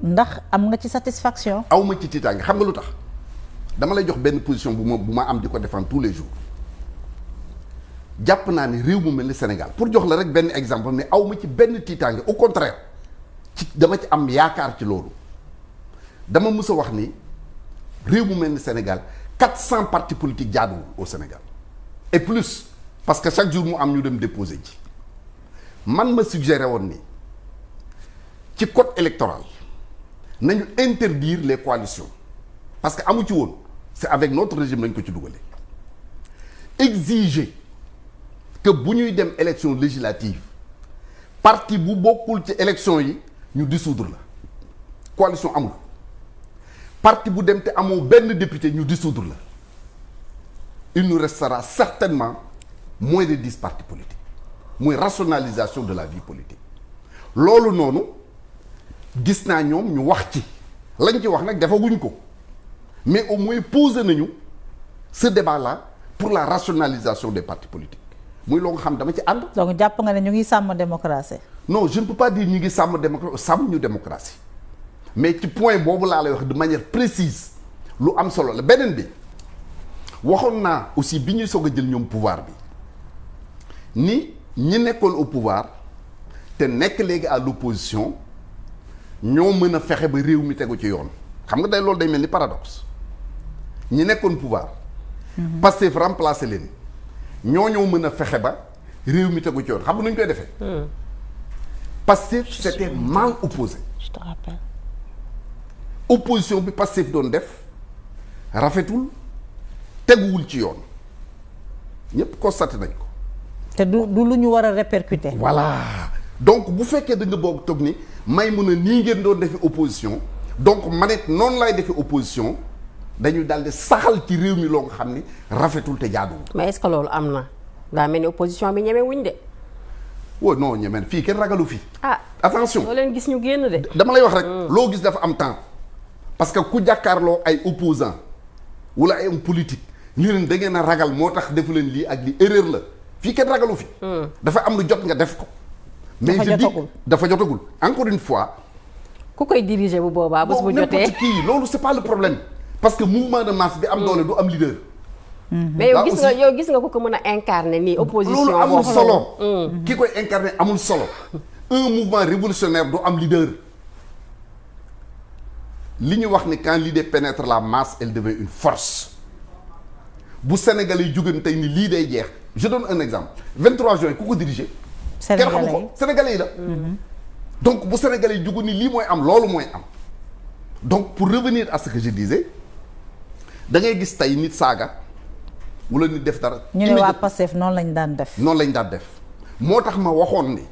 ndax am nga ci satisfaction. aw ma ci tiitaange xam nga lu tax dama lay jox benn position bu ma am di ko défendre tous les jours jàpp naa ni réew mu mel ni Sénégal pour jox la rek benn exemple mais aw ma ci benn tiitaange au contraire dama ci am yaakaar ci loolu dama mës a wax ni réew mu mel ni Sénégal 400 partis politiques jaaduwul au Sénégal et plus parce que chaque jour mu am ñu dem déposer ji man ma suggéré woon ni ci code électoral nañu interdire les coalitions parce que amu ci woon c'est avec notre régime lañ ko ci dugalee exiger que bu ñuy dem élection législative parti bu bokkul ci élection yi ñu dissoudre la coalition amul parti bu dem te amoo benn député ñu dissoudre la il nous restera certainement moins de 10 partis politiques muy rationalisation de la vie politique loolu noonu gis naa ñoom ñu wax ci lañ ci wax nag defaguñ ko mais au moins posé nañu ce débat là pour la rationalisation des partis politiques muy loo nga xam dama ci ànd. donc jàpp nga ne ñu ngi sàmm démocratie. non je ne peux pas dire ñu ngi sàmm démocratie mais ci point boobu laa lay wax de manière précise lu am solo la beneen bi waxoon naa aussi bi ñuy soog a jël ñoom pouvoir bi ni ñi nekkoon au pouvoir te nekk léegi à l'opposition ñoo mën a fexe ba réew mi tegu ci yoon xam nga day loolu day mel ni paradoxe ñi nekkoon pouvoir Pastef remplacer leen ñoo mën a fexe ba réew mi tegu ci yoon xam nga nu ñu koy defee Pastef c'était mal opposé je te rappelle opposition bi Pastef doon def rafetul teguwul ci yoon ñëpp constaté nañ ko te du lu ñu war a répercuter. voilà donc bu fekkee da nga boog toog ni may mun a nii ngeen doon defi opposition donc man it noonu lay defi opposition dañu daal di saxal ci réew mi loo nga xam ni rafetul te jaaduwul. mais est-ce que loolu am na daa mel ni opposition bi ñeme wuñ de. oh non ñemeen fii kenn ragalu fii. ah attention loo leen gis ñu génn de. dama lay wax rek. loo gis dafa am temps. parce que ku jàkkaarloo ay opposants wala ay homme politique ni leen da ngeen a ragal moo tax defu leen lii ak lii erreur la fii kenn ragalu fi. dafa am lu jot nga def ko. mais je dis dafa jotagul encore une fois. ku koy diriger bu boobaa bés bu jotee kii loolu c'est pas le problème. parce que mouvement de masse bi am doole du am leader. mais yow gis nga ko mën a incarner nii opposition. loolu amul solo. ki koy incarner amul solo. un mouvement révolutionnaire du am leader. li ñu wax ni quand l'idée pénètre la masse elle devient une force. bu Sénégalais yi jógeen tey ni lii day jeex je donne un exemple 23 juin ku ko diriger. kenn xamu ko Sénégalais yi la. donc bu Sénégalais yi jógu ni lii mooy am loolu mooy am. donc pour revenir à ce que je disais da ngay gis tey nit saaga wala nit def dara. ñu ne waa Pastef noonu lañ daan def. noonu lañ daan def moo tax ma waxoon ni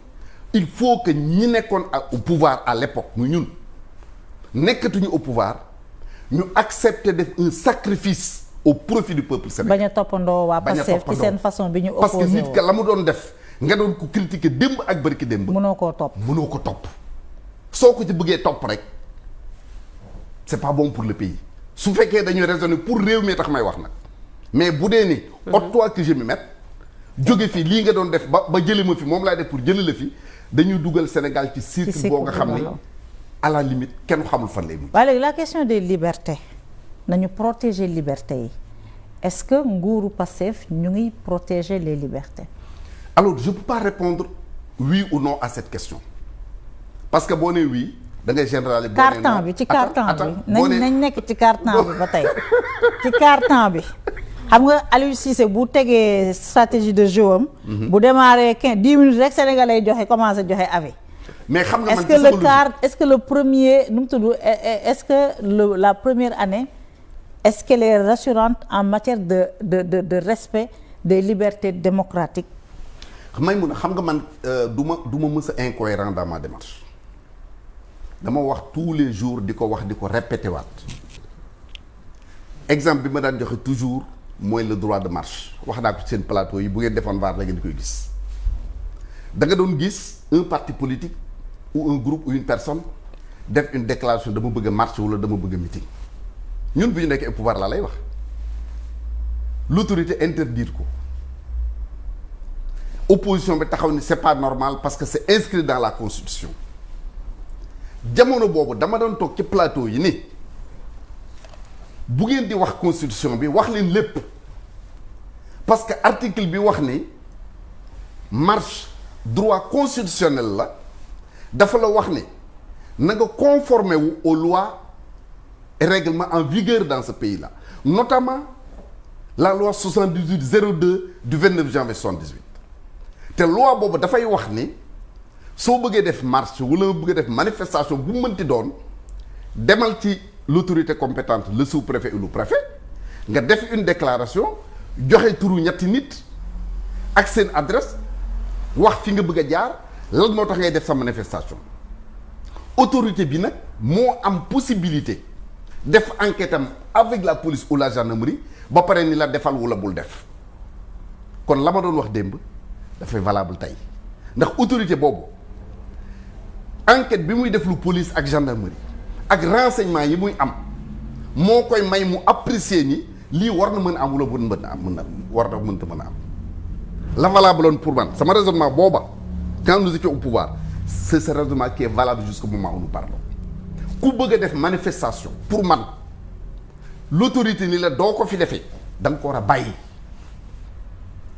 il faut que ñi nekkoon au pouvoir à l'époque muy ñun nekkatuñu au pouvoir ñu accepter def un sacrifice au profit du peuple sénégalais. bañ a toppandoo waa Pastef ci seen façon bi ñu opposé parce que nit ka la mu doon def nga doon ko critiquer démb ak bërki démb. mënoo koo topp mënoo ko topp soo ko ci bëggee topp rek c'est pas bon pour le pays su fekkee dañuy raisonner pour réew mi tax may wax nag mais bu dee ni. ôte-toi que je m'y mette jóge fi lii nga doon def ba jëlee ma fi moom laay def pour jëlee la fi dañuy dugal Sénégal ci cirque boo nga xam ni à la limite kenn xamul fan lay mujj. waaye léegi la question des libertés nañu protéger liberté yi est-ce que nguuru Pastef ñu ngi protéger les libertés. alors je peux pas répondre oui ou non à cette question parce que boo nee oui da ngay généraliser. carton bi ci carton bi nañ nekk ci carton bi ba tey ci carton bi. xam nga Aliou Cissé bu tegee stratégie de jeu am. bu démarré 10 minutes rek Sénégalais joxe commencé joxe avis. mais xam nga man est-ce que le premier nu mu tudd est-ce que la première année est-ce qu'elle est rassurante en matière de respect des libertés démocratiques. may mun a xam nga man du ma mës a incohérent dans ma démarche dama wax tous les jours di ko wax di ko répété waat exemple bi ma daan joxe toujours. mooy le droit de marche wax naa ko ci seen plateau yi bu ngeen defoon vaar la ngeen di koy gis da nga doon gis un parti politique ou un groupe ou une personne def une déclaration dama bëgg a marche wala dama bëgg a meeting ñun bi ñu nekkee au pouvoir laa lay wax l'autorité interdire ko opposition bi taxaw ni c'est pas normal parce que c'est inscrit dans la constitution jamono boobu dama doon toog ci plateau yi ni bu ngeen di wax constitution bi wax leen lépp parce que article bi wax ni marche droit constitutionnel la dafa la wax ni na nga conformer wu aux lois et règlements en vigueur dans ce pays là notamment la loi 78/02 du 29 janvier 78 te loi boobu dafay wax ni soo bëggee def marche wala nga bëggee def manifestation bu mënti doon demal ci l'autorité compétente le sous-préfet ou le préfet nga def une déclaration joxe turu ñetti nit ak seen adresse wax fi nga bëgg a jaar lan moo tax ngay def sa manifestation autorité bi nag moo am possibilité def enquête am avec la police ou la gendarmerie ba pare ni la defal wala bul def kon la ma doon wax démb dafay valable tey ndax autorité boobu enquête bi muy def lu police ak gendarmerie ak renseignement yi muy am moo koy may mu apprécier ni lii war na mën a am wala bu mën a am war na mënta mën a am la valable woon pour man sama raisonnement booba quand nous étions au pouvoir c'est ce raisonnement qui est valable jusqu'au moment où nous parlons ku bëgg a def manifestation pour man l'autorité ni la doo ko fi defee da nga ko war a bàyyi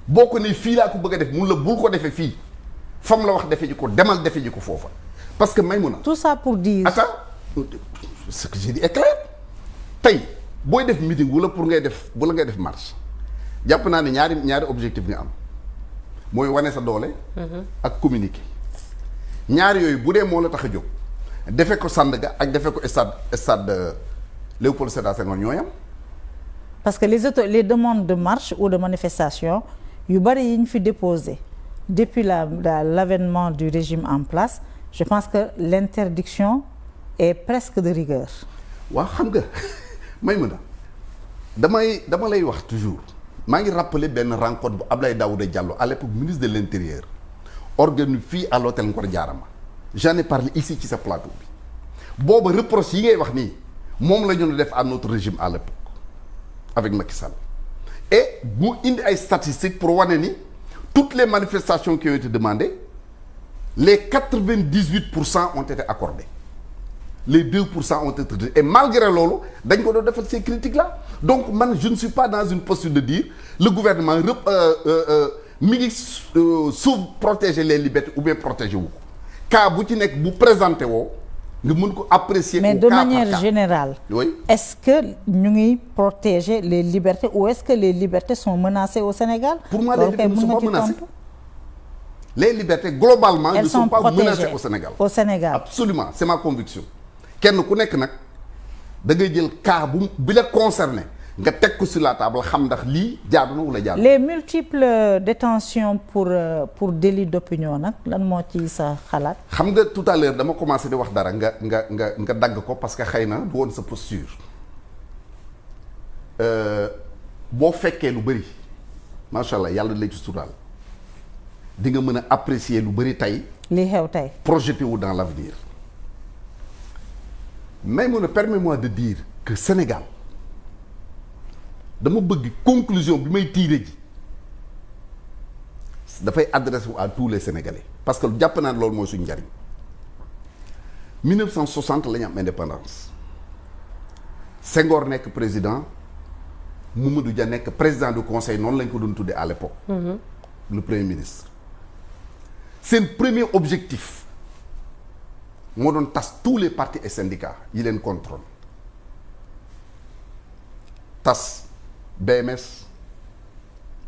boo ko ne fii laa ko bëgg a def mun la bul ko defee fii fam la wax defee ji ko demal defee ji ko foofa parce que may mun a tout ça pour dire ce que j'ai dit est clair tey booy def meeting wala pour ngay def wala ngay def marche jàpp naa ne ñaari objectif nga am mooy wane sa doole ak communiquer ñaari yooyu bu dee moo la tax a jóg defe ko Sandaga ak defe ko stade Léopold Sédar Senghor ñooy am parce que les demandes de marche ou de manifestation yu bari yi ñu fi déposé depuis l'avènement du régime en place je pense que l'interdiction est presque de rigueur. waaw xam nga may mën a dama lay wax toujours maa ngi rappeler benn rencontre bu Abdoulaye Daouda Diallo à l'époque ministre de l'intérieur organisé fii à l'hôtel Ngor Diarama j'en ai parlé ici ci sa plateau bi booba reproche yi ngay wax nii moom la ñu def à notre régime à l'époque avec Macky Sall et mu indi ay statistiques pour wane ni toutes les manifestations qui ont été demandées les 98% ont été accordées les 2% ont été rejetés et malgré loolu dañ ko doon defal ces critiques là donc man je ne suis pas dans une posture de dire le gouvernement mi ngi protéger les libertés ou bien protéger wu ko cas bu ci nekk bu présenté woo nga mën ko apprécier mais de manière générale oui est-ce que ñu ngi protéger les libertés ou est-ce que les libertés sont menacées au Sénégal pour moi les libertés ne sont pas menacées les libertés globalement ne sont pas menacées au Sénégal absolument c'est ma conviction kenn ku nekk nag da ngay jël cas bi la concerné nga teg ko sur la table xam ndax lii jaadu na wala jaadu. les multiples détentions pour délit d'opinion nag lan moo ci sa xalaat. xam nga tout à l'heure dama commencé di wax dara nga dagg ko parce que xëy na du woon sa posture boo fekkee lu bëri macha allah yàlla lay ci suturaal di nga mën a apprécier lu bëri tey. li xew tey. projeté wu dans l'avenir mais permets-moi de dire que Sénégal. dama bëgg conclusion bi may tiire ji dafay adressé wu à tous les Sénégalais parce que jàpp naa loolu mooy suñu njariñ 1960 la ñu am indépendance Senghor nekk président Mamadou Dia nekk président du conseil noonu lañ ko doon tuddee à l'époque le premier ministre seen premier objectif moo doon tas tous les partis et syndicats yi leen contrôle tas BMS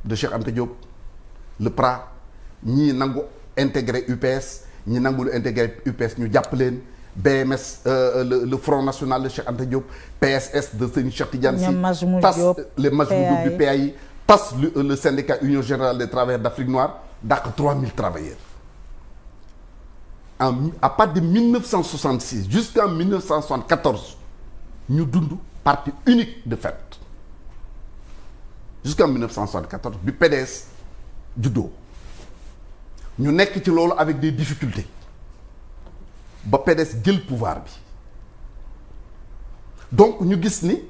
de Cheikh Anta Diop le PRA ñii nangu intégré UPS ñi nangul intégré UPS ñu jàpp leen BMS le Front National de Cheikh Anta Diop PSS de Serigne Cheikh Tidiane Sy tas les Majmoud Diop du PAI tas le syndicat Union Générale des Travailleurs d'Afrique Noire dàq 3000 travailleurs à partir de 1966 jusqu'en 1974 ñu dund parti unique de fait jusqu'en 1974 bi PDS juddoo ñu nekk ci loolu avec des difficultés ba PDS jël pouvoir bi donc ñu gis ni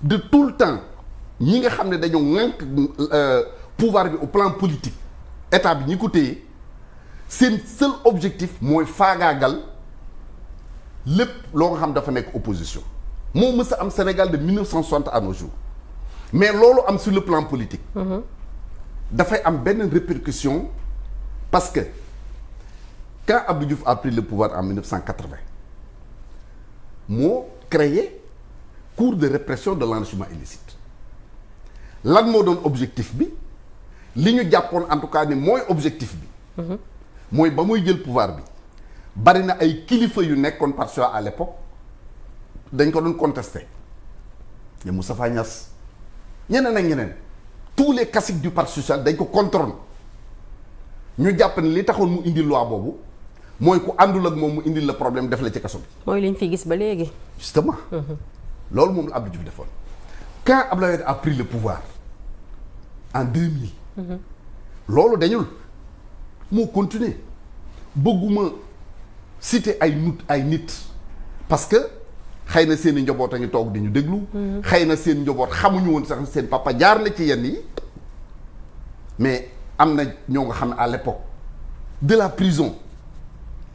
de tout le temps ñi nga xam ne dañoo ŋànk pouvoir bi au plan politique état bi ñi ko téye seen seul objectif mooy faagaagal lépp loo nga xam dafa nekk opposition moo mës a am Sénégal de 1960 à nos jours mais loolu am sur le plan politique dafay am benn répercussion parce que quand Abdou Diouf a pris le pouvoir en 1980 moo créé cour de répression de l'enrichissement illicite lan moo doon objectif bi li ñu jàppoon en tout cas ni mooy objectif bi mooy ba muy jël pouvoir bi bari na ay kilifa yu nekkoon parti socialiste à l'époque dañ ko doon contesté ya Moustapha Niasse ñeneen ak ñeneen tous les caciques du parti social dañ ko contrôle ñu jàpp ne li taxoon mu indi loi boobu mooy ku àndul ak moom mu indil la problème def la ci kaso bi. mooy liñ fi gis ba léegi. justement. loolu moom la Abdou Diouf defoon. quand Abdoulaye Wade a pris le pouvoir en 2000. loolu dañul moo continuer bëgguma citer ay nit parce que xëy na seen i njaboot a ngi toog di ñu déglu. xëy na seen njaboot xamuñu woon sax seen papa jaar na ci yenn yi mais am na ñoo nga xam ne à l'époque de la prison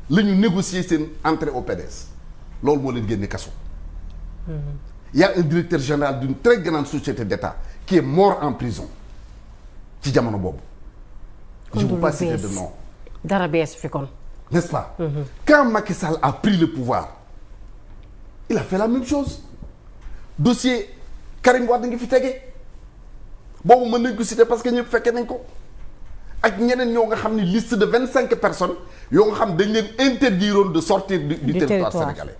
la ñu négocier seen entrée au PDS loolu moo leen génne kaso. Il y a un directeur général d'une très grande société d'État qui est mort en prison ci jamono boobu. je ne peux pas citer de nom. dara bees fi kon. n'est-ce pas. Quand Macky Sall a pris le pouvoir il a fait la même chose dossier Karim Wade ngi fi tege boobu mën nañ ko citer parce que ñëpp fekkee nañ ko ak ñeneen ñoo nga xam ni liste de 25 personnes yoo nga xam dañ leen interdiroon de sortir du territoire sénégalais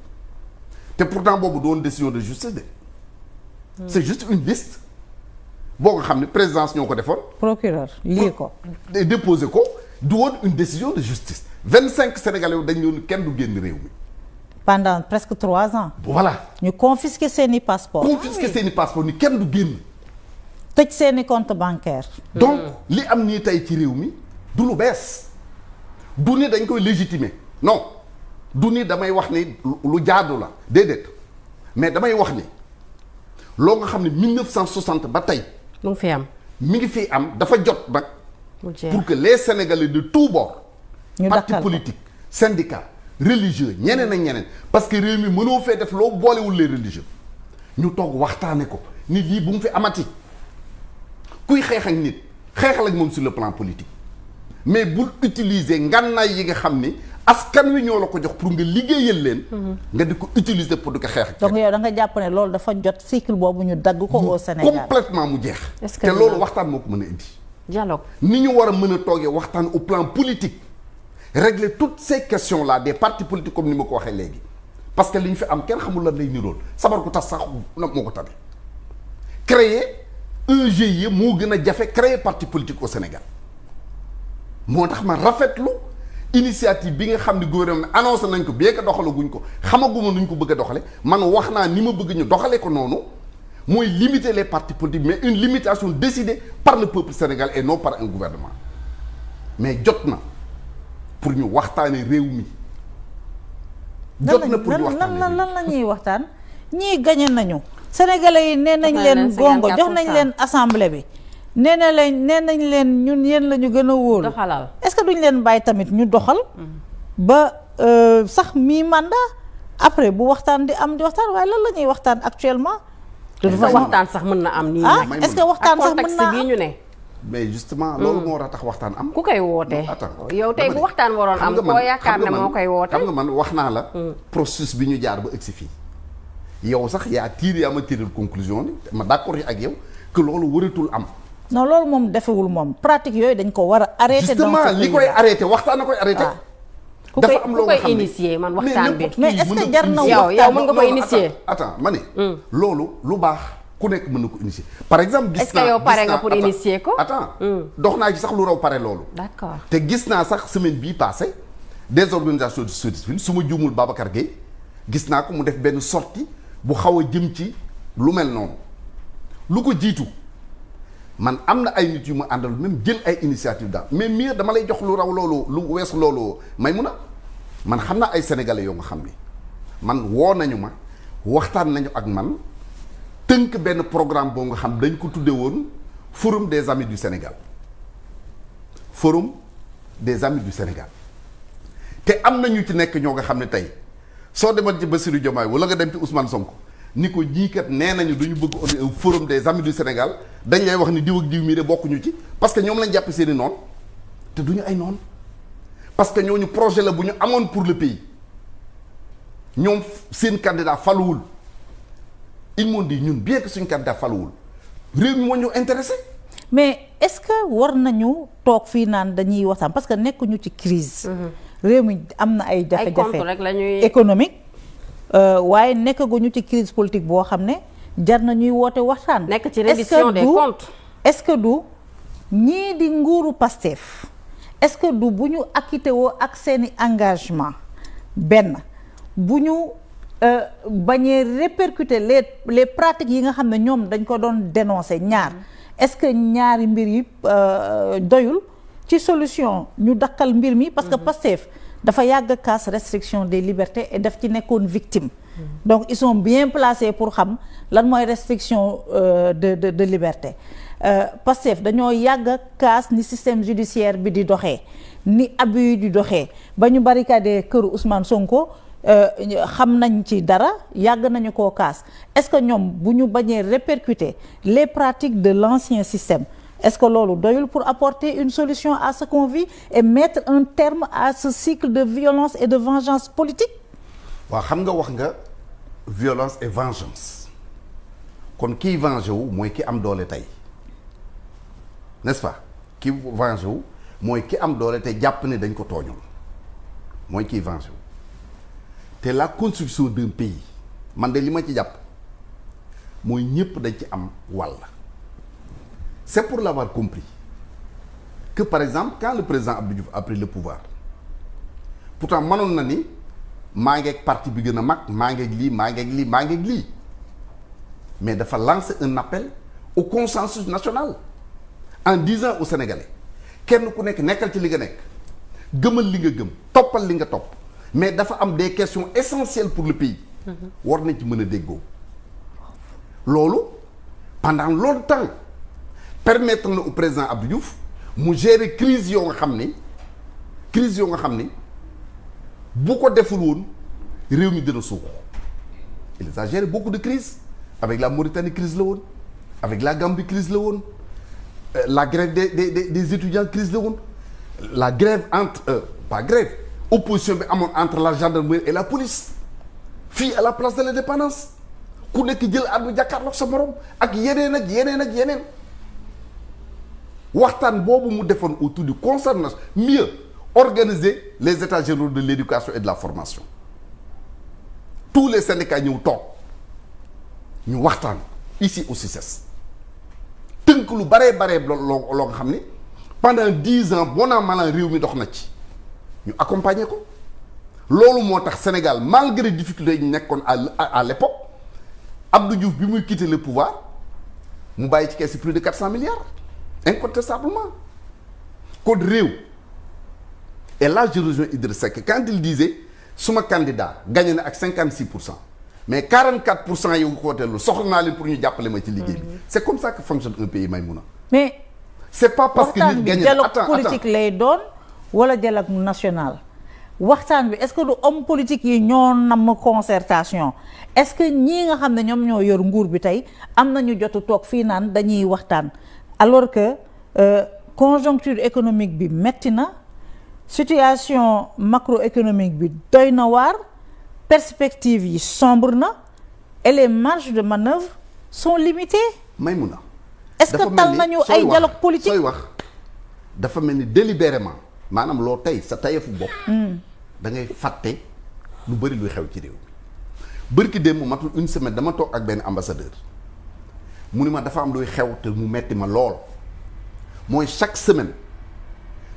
te pourtant boobu doon décision de justice de c'est juste une liste boo nga xam ne présidence ñoo ko defoon procureur lii ko déposé ko du woon une décision de justice 25 sénégalais dañ doon kenn du génn réew mi pendant presque 3 ans. voilà ñu confisquer seeni passeport. confisquer seeni passeport ni kenn du génn. tëj seeni compte bancaire. donc li am nii tey ci réew mi du lu bees du ni dañ koy légitimer non du ni damay wax ni lu jaadu la déedéet mais damay wax ni loo nga xam ne 1960 ba tey. mu ngi fi am. mi ngi fi am dafa jot nag. pour que les Sénégalais de tous bords. ñu parti dakkal ko politique syndicat religieux ñeneen ak ñeneen parce que réew mi mënoo fee def loo boolewul les religieux ñu toog waxtaane ko nit yi bu mu fi amati kuy xeex ak nit xeexal ak moom sur le plan politique mais bul utiliser ngànnaay yi nga xam ni askan wi ñoo la ko jox pour nga liggéeyal leen. nga di ko utiliser pour di ko xeex ak donc yow da nga jàpp ne loolu dafa jot cycle boobu ñu dagg ko au Sénégal complètement mu jeex. est-ce que te loolu waxtaan moo ko mën a indi. dialogue. ni ñu war a mën a toogee waxtaan au plan politique régler toutes ces questions là des partis politiques comme ni ma ko waxee léegi parce que li ñu fi am kenn xamul lan lay nirool sabar ko tas sax moo ko tane créer un GIE moo gën a jafe créer parti politique au Sénégal moo tax ma rafetlu initiative bi nga xam ne gouvernement annoncé nañ ko bien que doxalaguñ ko xamaguma nuñ ko bëgg a doxale man wax naa ni ma bëgg ñu doxalee ko noonu mooy limiter les partis politiques mais une limitation décidée par le peuple sénégalais et non par un gouvernement mais jot na pour ñu waxtaane réew mi. jot na pour ñu waxtaane lan la ñuy waxtaan ñii gañe nañu. sénégalais yi nee nañ leen gongo jox nañ leen assemblée bi. nee nañ leen ñun yéen la ñu gën a wóolu. doxalal est-ce que duñ leen bàyyi tamit ñu doxal. ba sax mi mandat après bu waxtaan di am di waxtaan waaye lan la ñuy waxtaan actuellement. waxtaan sax mën na am nii. est-ce que waxtaan sax mën naa am bii ñu ne. mais justement loolu moo war a tax waxtaan am. ku koy wootee yow tey bu waxtaan waroon am koo yaakaar ne moo koy woote. xam nga man wax naa la. processus bi ñu jaar ba egsi fii. yow sax yaa ma tirer conclusion ni ma d'accord ak yow que loolu waratul am. non loolu moom defewul moom pratique yooyu dañ ko war a arrêter. justement li koy arrêter waxtaan na koy arrêter. dafa am loo nga xam ne ku koy initier man waxtaan bi. mais est-ce que jar na yow mën nga ko initier. attends ma ne. loolu lu baax ku nekk mën na ko initier. par exemple est-ce que yow pare nga pour initier ko. attends dox naa ci sax lu raw pare loolu. d'accord te gis naa sax semaine bii passée des organisations de société civile su ma juumul Babacar Gueye gis naa ko mu def benn sortie bu xaw a jëm ci lu mel noonu lu ko jiitu. man am na ay nit yu ma àndal même jël ay initiative daal mais mieux dama lay jox lu raw loolu lu weesu loolu may mun a man xam naa ay sénégalais yoo nga xam ni man woo nañu ma waxtaan nañu ak man tënk benn programme boo nga xam dañ ko tudde woon forum des amis du Sénégal forum des amis du Sénégal te am na ñu ci nekk ñoo nga xam ne tey soo demoon ci Bassirou Diomaye wala nga dem ci Ousmane Sonko ni ko ñii kat nee nañu duñu bëgg un forum des amis du Sénégal dañ lay wax ni diw ak diw mii de bokkuñu ci parce que ñoom lañ jàpp seeni noon te duñu ay noon parce que ñooñu projet la bu ñu amoon pour le pays ñoom seen candidat faluwul ils m'ont dit ñun bien que suñu candidat faluwul réew mi moo ñu intéressé. mais est-ce que war nañu toog fii naan dañuy waxtaan parce que nekkuñu ci crise réew mi am na ay jafe-jafe économique waaye nekkaguñu ci crise politique boo xam ne jar na ñuy woote waxtaan. nekk ci reddition des comptes. est-ce que du ñii di nguuru Pastef est-ce que du bu ñu acquitté woo ak seeni engagement benn bu ñu bañee répercuter les pratiques yi nga xam ne ñoom dañ ko doon dénoncer ñaar est-ce que ñaari mbir yi doyul ci solution ñu dakkal mbir mi parce que Pastef dafa yàgg casse restriction des libertés et daf ci nekkoon victime donc ils sont bien placés pour xam lan mooy restriction de liberté Pastef dañoo yàgg casse ni système judiciaire bi di doxee ni abus yi di doxee ba ñu barricadé këru Ousmane Sonko xam nañ ci dara yàgg nañu koo casse est-ce que ñoom bu ñu bañee répercuter les pratiques de l'ancien système est-ce que loolu doyul pour apporter une solution à ce qu'on vit et mettre un terme à ce cycle de violence et de vengeance politique? waaw xam nga wax nga violence et vengeance kon kiy vengé wu mooy ki am doole tey n'est-ce pas ki vengé wu mooy ki am doole te jàpp ne dañ ko tooñoon mooy kiy vengé wu te la construction d'un pays man de li ma ci jàpp mooy ñëpp dañ ci am wàll. C'est pour l'avoir compris que par exemple quand le président Abdou Diouf a pris le pouvoir pourtant mënoon na ni maa ngeeg parti bi gën a mag maa ngeeg lii maa ngeeg lii maa ngeeg lii mais dafa lancer un appel au consensus national en disant aux Sénégalais kenn ku nekk nekkal ci li nga nekk gëmal li nga gëm toppal li nga topp mais dafa am des questions essentielles pour le pays war nañ ci mën a déggoo loolu pendant longtemps permettre na au président Abdou Diouf mu gérer crise yoo nga xam ni bu ko deful woon réew mi dina suux il a géré beaucoup de crises avec la Mauritanie crise la woon avec la Gambie crise la woon la grève des étudiants crise la woon la grève entre pas grève opposition bi amoon entre la gendarmerie et la police fii à la place de l'Indépendance ku nekk jël arme jàkkaarloog sa morom ak yeneen ak yeneen ak yeneen waxtaan boobu mu defoon autour du concert national mieux organiser les états généraux de l'éducation et de la formation tous les syndicats ñëw toog ñu waxtaan ici au CICES tënk lu baree loo nga xam ni pendant 10 ans bon an mal an réew mi dox na ci ñu accompagner ko loolu moo tax Sénégal malgré difficultés yi ñu nekkoon à l'époque Abdou Diouf bi muy quitter le pouvoir mu bàyyi ci kees plus de 400 milliards incontestablement kon réew et là je rejoins Idrissa Seck quand il disait suma candidat gagné na ak 56% mais 44% yow ko wooteel soxla naa leen pour ñu jàppale ma ci liggéey bi c'est comme ça que fonctionne un pays Maïmouna mais c'est pas parce que nit gagné na dialogue politique lay doon wala dialogue national waxtaan bi est-ce que du homme politique yi ñoo nam concertation est-ce que ñii nga xam ne ñoom ñoo yor nguur bi tey am nañu jotu toog fii naan dañuy waxtaan alors que conjoncture économique bi metti na situation macroéconomique bi doy na waar perspectives yi sombre na et les marges de manœuvre sont limitées. Maïmouna est-ce que tal nañu ay dialogue politique sooy wax dafa mel ni délibérément maanaam loo tey sa tayefu bopp da ngay fàtte lu bëri luy xew ci réew mi bërki démb matul une semaine dama toog ak benn ambassadeur mu ni ma dafa am luy xew te mu metti ma lool mooy chaque semaine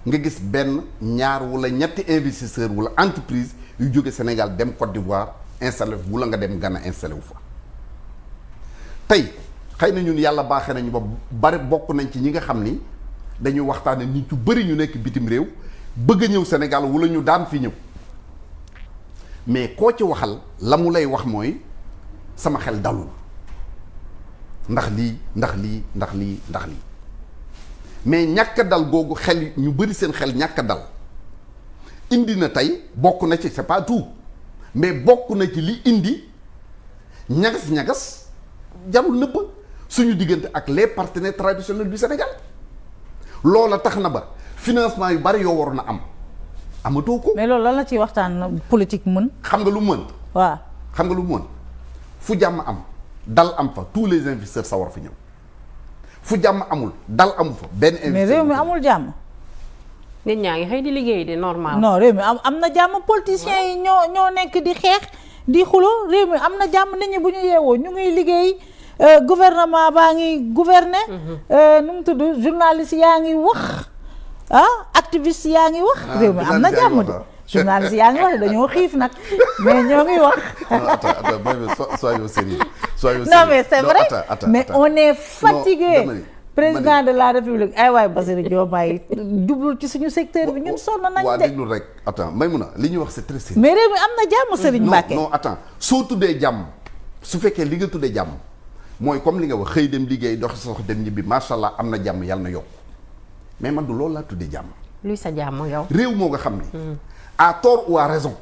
nga gis benn ñaar wala ñetti investisseur wala entreprise yu jóge Sénégal dem Côte d'Ivoire installé wala nga dem Ghana installé wu fa tey xëy na ñun yàlla baaxee nañu ba bari bokk nañ ci ñi nga xam ni dañuy waxtaane nit ñu bëri ñu nekk bitim réew bëgg a ñëw Sénégal wala ñu daan fi ñëw mais koo ci waxal la mu lay wax mooy sama xel dalul ndax lii mais ñàkk dal googu xel ñu bëri seen xel ñàkk dal indi na tey bokk na ci c'est pas tout mais bokk na ci li indi ñagas jarul nëbb suñu diggante ak les partenaires traditionnels du Sénégal loola tax na ba financement yu bari yoo waroon a am amatoo ko. mais loolu lan la ciy waxtaan politique mën. xam nga lu mën. waaw xam nga lu mën fu jàmm am dal am fa tous les investisseurs sawar fi ñëw fu jàmm amul dal amu fa benn investisseur. mais réew mi amul jàmm. nit ñaa ngi xëy di liggéey de normal. non réew mi am na jàmm politiciens yi ñoo nekk di xeex di xulo réew mi am na jàmm nit ñi bu ñu yeewoo ñu ngi liggéey gouvernement baa ngi gouverner. nu mu tudd journaliste yaa ngi wax activiste yaa ngi wax. réew mi am na jàmm de journaliste yaa ngi wax de dañoo xiif nag mais ñoo ngi wax. soyons sérieux. Non mais c'est vrai mais on est fatigué. Président de la République ay waay Bassirou Diomaye jublul ci suñu secteur bi ñun sonn nañ de. waa déglu rek attends Maïmouna li ñuy wax c'est très sérieux. mais réew mi am na jàmm Serigne Mbacké. non attends soo tuddee jàmm su fekkee li nga tuddee jàmm mooy comme li nga wax xëy dem liggéey doxi sox dem ñibbi macha allah am na jàmm yàlla na yokk mais man du loolu laa tuddee jàmm. luy sa jàmm yow. réew moo nga xam ni. à tort ou à raison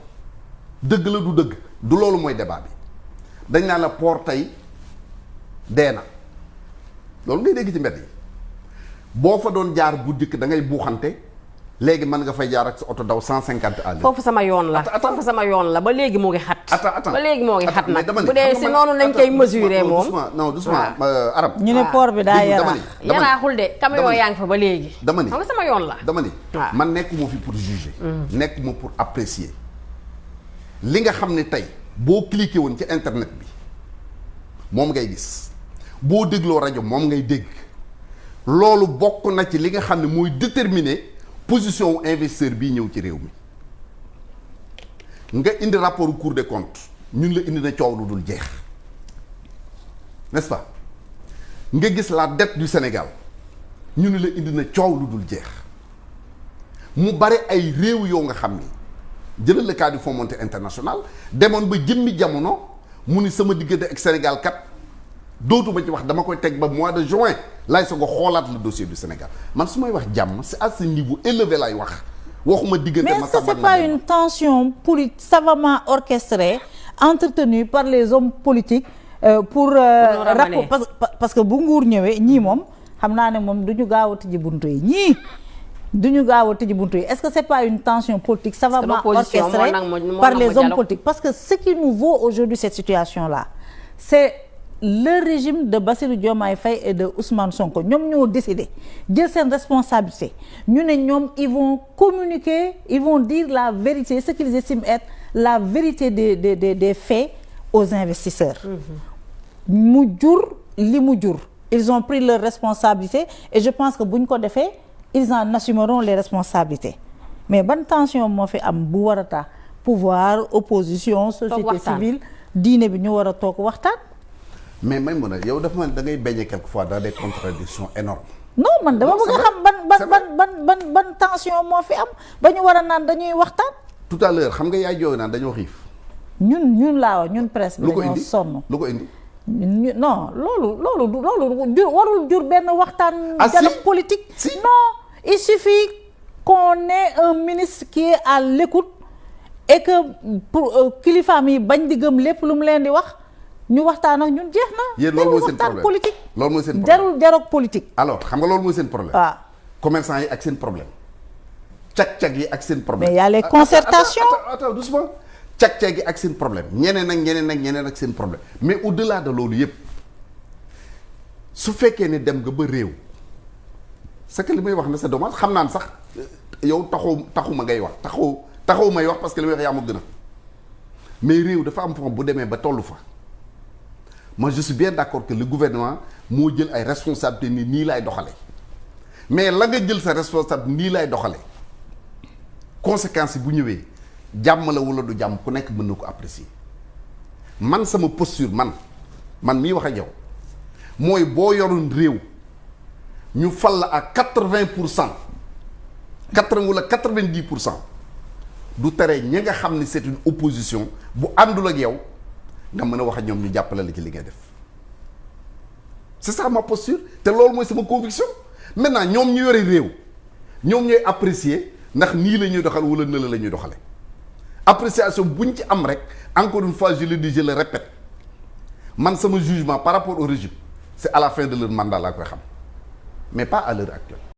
dëgg la du dëgg du loolu mooy débat bi dañ naan la port tey dee na. loolu ngay dégg ci mbedd yi boo fa doon jaar bu dikk da ngay buuxante léegi mën nga fay jaar ak sa oto daw 150 à l'heure. foofu sama yoon la foofu sama yoon la ba léegi moo ngi xat. ba léegi moo ngi xat nag bu dee si noonu nañ koy mesurer moom. non doucement arab ñu ne port bi daa yaraax. yaraaxul de camion yaa ngi fa ba léegi. dama ni xam nga sama yoon la. dama ni man nekkuma fi pour juger. nekkuma pour apprécier. li nga xam ne tey boo cliqué woon ci internet bi moom ngay gis. boo dégloo rajo moom ngay dégg loolu bokk na ci li nga xam ne mooy déterminer position wu investisseur bii ñëw ci réew mi nga indi rapport Cour des comptes ñun la indi na coow lu dul jeex n'est-ce pas nga gis la dette du Sénégal ñu ne la indi na coow lu dul jeex mu bari ay réew yoo nga xam ni jëlal le cas du Fonds monétaire international demoon ba jëmmi jamono mu ni sama diggante ak Sénégal kat dootuma ci wax dama koy teg ba mois de juin laay soog a xoolaat le dossier du Sénégal man su may wax jàmm c'est à ce niveau élevé laay wax waxuma diggante. mais est-ce que c'est pas une tension politique savamment orchestrée entretenue par les hommes politiques pour rapport parce que bu nguur ñëwee ñii moom xam naa ne moom du ñu gaaw a tijji buntu yi ñii du ñu gaaw a tijji buntu yi est-ce que c'est pas une tension politique savamment orchestrée par les hommes politiques parce que ce qui nous vaut aujourd'hui cette situation là c'est le régime de Bassirou Diomaye Faye et de Ousmane Sonko ñoom ñoo décidé jël seen responsabilité ñu ne ñoom ils vont communiquer ils vont dire la vérité ce qu'ils estiment être la vérité des faits aux investisseurs mu jur li mu jur ils ont pris leurs responsabilités et je pense que bu ñu ko defee ils en assumeront les responsabilités mais ban tension moo fi am bu war a tax pouvoir opposition société civile diine bi ñu war a toog waxtaan. mais may mën a yow dafa mel da ngay baigner quelquefois dans des contradictions énormes non man dama bëgg a xam ban tension moo fi am ba ñu war a naan dañuy waxtaan. tout à l'heure xam nga yaay jooy naan dañoo xiif. ñun laa wax ñun presse bi dañoo sonn. lu ko indi non loolu warul jur benn waxtaan. dialogue politique. Si. Non il suffit qu'on ait un ministre qui est à l'écoute et que pour kilifaam yi bañ di gëm lépp lu mu leen di wax. ñu waxtaan ak ñun jeex na. yéen loolu mooy seen problème politique. loolu mooy seen problème jarul dialogue politique. alors xam nga loolu mooy seen problème. waaw commerçant yi ak seen problème. cag-cag yi ak seen problème. mais y a les concertations. attends doucement. cag-cag yi ak seen problème ñeneen ak seen problème mais au-delà de loolu yëpp su fekkee ne dem nga ba réew c'est que li may wax ne c'est dommage xam naan sax yow taxuma ngay wax taxaw may wax parce que li may wax yaa ma gën a mais réew dafa am foofu bu demee ba tollu fa. moi je suis bien d'accord que le gouvernement moo jël ay responsabilités ni nii laay doxale mais la nga jël sa responsabilité nii laay doxale conséquences yi bu ñëwee jàmm la wala du jàmm ku nekk mën na ko apprécier man sama posture man mii wax ak yow mooy boo yoroon réew ñu fal la à 80% 80 wala 90% du tere ñi nga xam ni c'est une opposition bu àndul ak yow nga mën a wax ak ñoom ñu jàppale la ci li ngay def c'est ça ma posture te loolu mooy sama conviction maintenant ñoom ñu yore réew ñoom ñooy apprécier ndax nii la ñuy doxal wala nële la ñuy doxale appréciation buñ ci am rek encore une fois je le dis je le répète man sama jugement par rapport au régime c'est à la fin de leur mandat laa koy xam mais pas à l'heure actuelle